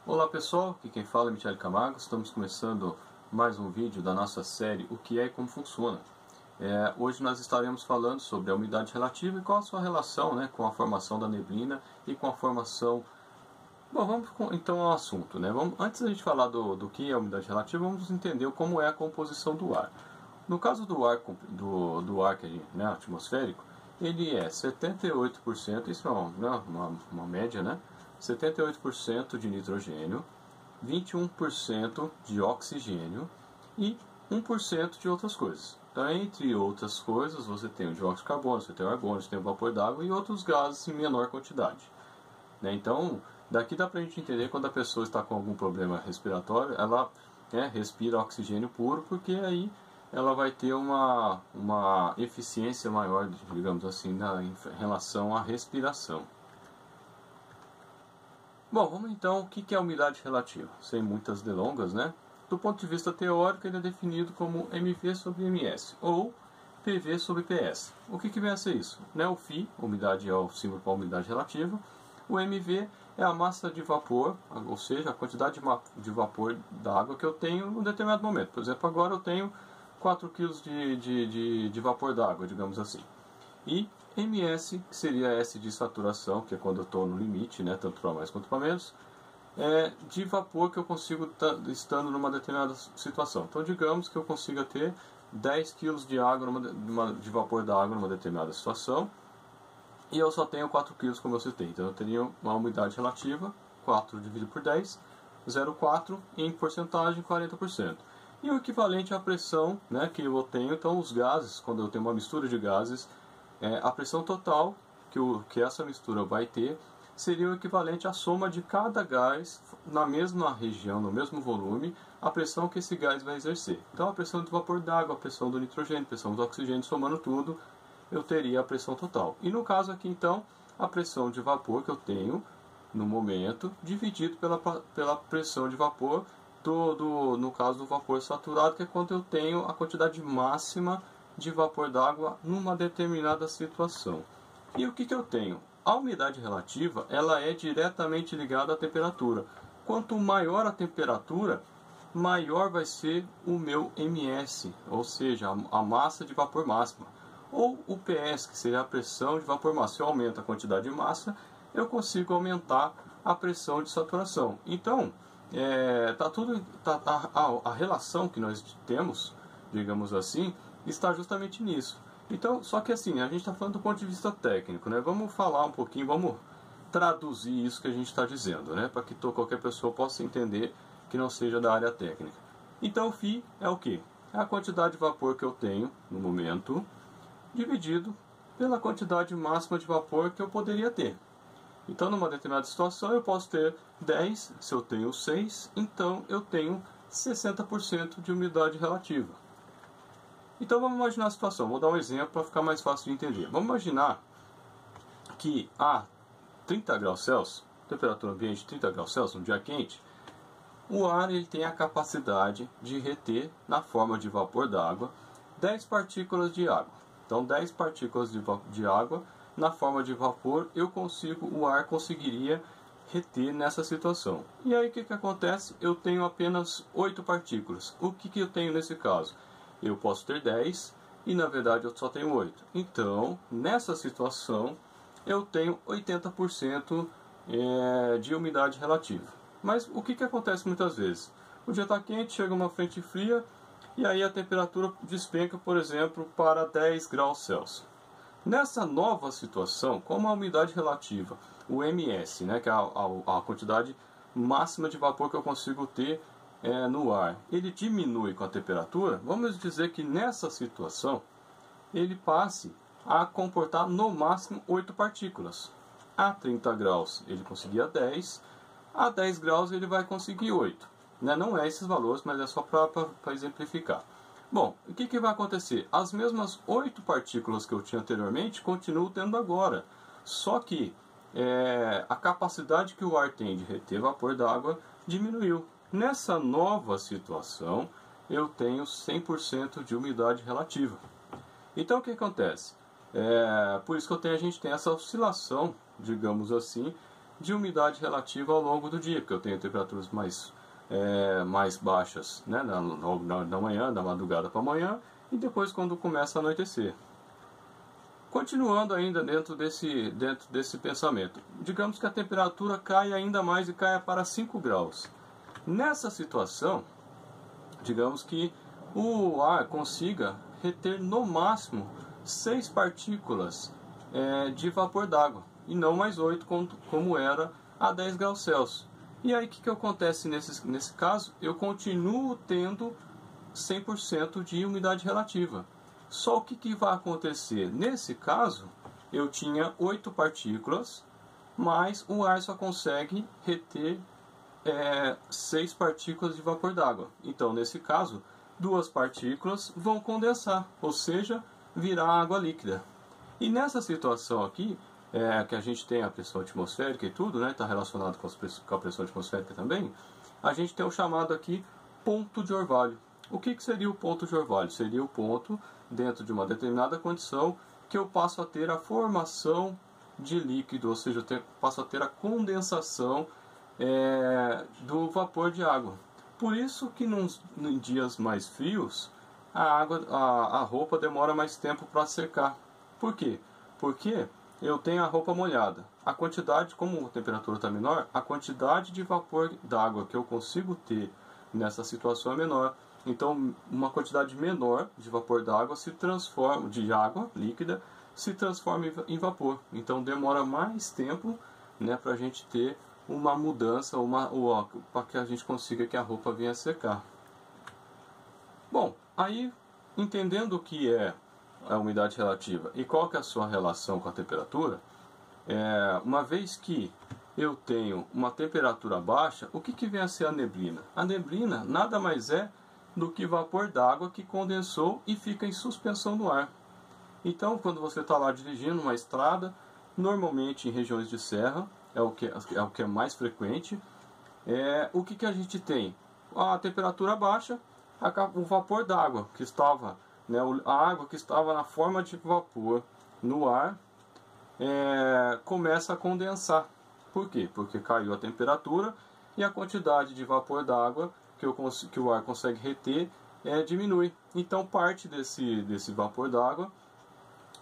Olá pessoal, aqui quem fala é Michele Camargo. Estamos começando mais um vídeo da nossa série O que é e como funciona. Hoje nós estaremos falando sobre a umidade relativa e qual a sua relação, com a formação da neblina e com a formação... Bom, vamos então ao assunto. Antes da gente falar do que é a umidade relativa, vamos entender como é a composição do ar. No caso do ar, atmosférico, ele é 78%, isso é uma média, 78% de nitrogênio, 21% de oxigênio e 1% de outras coisas. Então, entre outras coisas, você tem o dióxido de carbono, você tem o argônio, você tem o vapor d'água e outros gases em menor quantidade. Então, daqui dá para a gente entender quando a pessoa está com algum problema respiratório, ela respira oxigênio puro, porque aí ela vai ter uma eficiência maior, digamos assim, em relação à respiração. Bom, vamos então, o que é a umidade relativa? Sem muitas delongas, Do ponto de vista teórico, ele é definido como mV sobre ms, ou PV sobre PS. O que vem a ser isso? O φ, umidade é o símbolo para a umidade relativa, o mV é a massa de vapor, ou seja, a quantidade de vapor da água que eu tenho em um determinado momento. Por exemplo, agora eu tenho 4 kg de vapor d'água, digamos assim. E ms, que seria S de saturação, que é quando eu estou no limite, tanto para mais quanto para menos, de vapor que eu consigo estando numa determinada situação. Então, digamos que eu consiga ter 10 kg de água de vapor d'água numa determinada situação, e eu só tenho 4 kg, como eu citei. Então, eu teria uma umidade relativa, 4 dividido por 10, 0,4, em porcentagem, 40%. E o equivalente à pressão que eu tenho, então, os gases, quando eu tenho uma mistura de gases, a pressão total que essa mistura vai ter seria o equivalente à soma de cada gás na mesma região, no mesmo volume, a pressão que esse gás vai exercer. Então, a pressão do vapor d'água, a pressão do nitrogênio, a pressão do oxigênio, somando tudo, eu teria a pressão total. E no caso aqui, então, a pressão de vapor que eu tenho no momento, dividido pela pressão de vapor no caso do vapor saturado, que é quando eu tenho a quantidade máxima de vapor d'água numa determinada situação. E o que eu tenho? A umidade relativa, ela é diretamente ligada à temperatura. Quanto maior a temperatura, maior vai ser o meu ms, ou seja, a massa de vapor máxima. Ou o PS, que seria a pressão de vapor máximo. Se eu aumento a quantidade de massa, eu consigo aumentar a pressão de saturação. Então, a relação que nós temos, digamos assim, está justamente nisso. Então, só que assim, a gente está falando do ponto de vista técnico, Vamos falar um pouquinho, vamos traduzir isso que a gente está dizendo, para que qualquer pessoa possa entender que não seja da área técnica. Então, o φ é o quê? É a quantidade de vapor que eu tenho no momento, dividido pela quantidade máxima de vapor que eu poderia ter. Então, numa determinada situação, eu posso ter 10, se eu tenho 6, então eu tenho 60% de umidade relativa. Então, vamos imaginar a situação. Vou dar um exemplo para ficar mais fácil de entender. Vamos imaginar que a 30 graus Celsius, temperatura ambiente de 30 graus Celsius, um dia quente, o ar ele tem a capacidade de reter, na forma de vapor d'água, 10 partículas de água. Então, 10 partículas de água na forma de vapor, o ar conseguiria reter nessa situação. E aí o que acontece? Eu tenho apenas 8 partículas. O que eu tenho nesse caso? Eu posso ter 10 e na verdade eu só tenho 8. Então, nessa situação, eu tenho 80% de umidade relativa. Mas o que acontece muitas vezes? O dia está quente, chega uma frente fria e aí a temperatura despenca, por exemplo, para 10 graus Celsius. Nessa nova situação, como a umidade relativa, o ms, que é a quantidade máxima de vapor que eu consigo ter no ar, ele diminui com a temperatura, vamos dizer que nessa situação ele passe a comportar no máximo 8 partículas. A 30 graus ele conseguia 10, a 10 graus ele vai conseguir 8. Não é esses valores, mas é só para exemplificar. Bom, o que vai acontecer? As mesmas 8 partículas que eu tinha anteriormente continuo tendo agora. Só que a capacidade que o ar tem de reter vapor d'água diminuiu. Nessa nova situação, eu tenho 100% de umidade relativa. Então, o que acontece? Por isso que a gente tem essa oscilação, digamos assim, de umidade relativa ao longo do dia, porque eu tenho temperaturas mais baixas, né, na manhã, da madrugada para amanhã, e depois quando começa a anoitecer. Continuando ainda dentro desse pensamento, digamos que a temperatura cai ainda mais e caia para 5 graus. Nessa situação, digamos que o ar consiga reter no máximo 6 partículas de vapor d'água, e não mais 8 como era a 10 graus Celsius. E aí o que acontece nesse caso? Eu continuo tendo 100% de umidade relativa. Só o que vai acontecer? Nesse caso, eu tinha 8 partículas, mas o ar só consegue reter 6 partículas de vapor d'água. Então, nesse caso, 2 partículas vão condensar, ou seja, virar água líquida. E nessa situação aqui, que a gente tem a pressão atmosférica e tudo, né, está relacionado com a pressão atmosférica também, a gente tem o chamado aqui ponto de orvalho. O que seria o ponto de orvalho? Seria o ponto, dentro de uma determinada condição, que eu passo a ter a formação de líquido, ou seja, eu passo a ter a condensação do vapor de água. Por isso que em dias mais frios, a roupa demora mais tempo para secar. Por quê? Porque eu tenho a roupa molhada. A quantidade, como a temperatura está menor, a quantidade de vapor d'água que eu consigo ter nessa situação é menor. Então, uma quantidade menor de vapor d'água de água líquida, se transforma em vapor. Então, demora mais tempo, né, para a gente ter uma mudança, para que a gente consiga que a roupa venha a secar. Bom, aí, entendendo o que é a umidade relativa e qual que é a sua relação com a temperatura, uma vez que eu tenho uma temperatura baixa, o que vem a ser a neblina? A neblina nada mais é do que vapor d'água que condensou e fica em suspensão no ar. Então, quando você está lá dirigindo uma estrada, normalmente em regiões de serra, é o que é mais frequente, o que a gente tem? A temperatura baixa, o vapor d'água que estava, né, a água que estava na forma de vapor no ar, começa a condensar. Por quê? Porque caiu a temperatura e a quantidade de vapor d'água que o ar consegue reter diminui. Então parte desse vapor d'água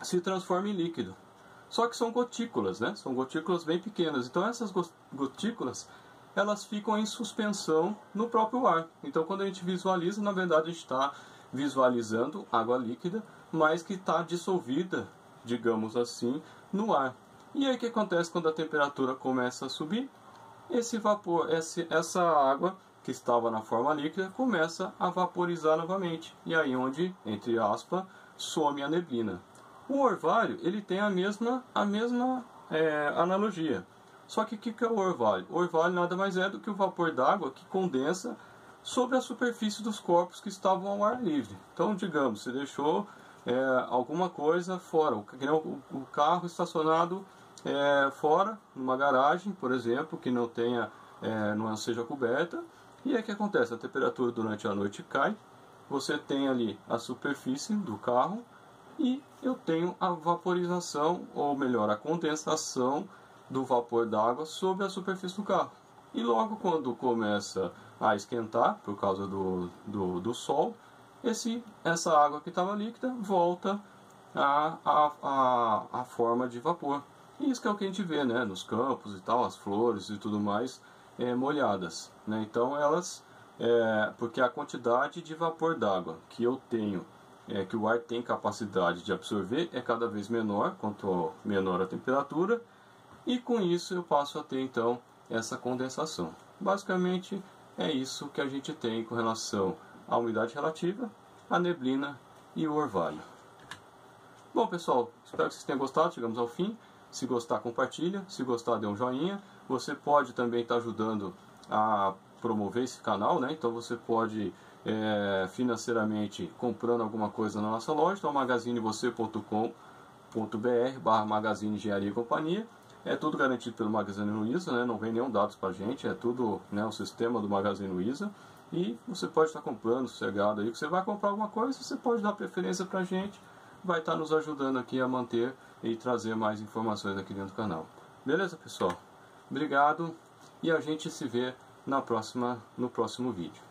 se transforma em líquido. Só que são gotículas, né? São gotículas bem pequenas. Então essas gotículas, elas ficam em suspensão no próprio ar. Então quando a gente visualiza, na verdade a gente está visualizando água líquida, mas que está dissolvida, digamos assim, no ar. E aí o que acontece quando a temperatura começa a subir? Esse vapor, essa água que estava na forma líquida começa a vaporizar novamente. E aí onde, entre aspas, some a neblina. O orvalho, ele tem a mesma analogia. Só que o que é o orvalho? O orvalho nada mais é do que o vapor d'água que condensa sobre a superfície dos corpos que estavam ao ar livre. Então, digamos, você deixou alguma coisa fora, o carro estacionado fora, numa garagem, por exemplo, que não seja coberta. E aí o que acontece? A temperatura durante a noite cai, você tem ali a superfície do carro e eu tenho a vaporização, ou melhor, a condensação do vapor d'água sobre a superfície do carro. E logo quando começa a esquentar, por causa do sol, essa água que estava líquida volta à forma de vapor. E isso que é o que a gente vê, né, nos campos e tal, as flores e tudo mais molhadas, né? Então porque a quantidade de vapor d'água que eu tenho, que o ar tem capacidade de absorver, é cada vez menor, quanto menor a temperatura, e com isso eu passo a ter então essa condensação. Basicamente é isso que a gente tem com relação à umidade relativa, a neblina e o orvalho. Bom pessoal, espero que vocês tenham gostado, chegamos ao fim. Se gostar, compartilha, se gostar, dê um joinha. Você pode também estar ajudando a promover esse canal, né? Então você pode financeiramente comprando alguma coisa na nossa loja, então magazinevocê.com.br/magazine engenharia e companhia. É tudo garantido pelo Magazine Luiza, né? Não vem nenhum dados pra gente, é tudo, né, o sistema do Magazine Luiza. E você pode estar comprando, sossegado aí, que você vai comprar alguma coisa, você pode dar preferência pra gente, vai estar nos ajudando aqui a manter e trazer mais informações aqui dentro do canal. Beleza, pessoal? Obrigado e a gente se vê no próximo vídeo.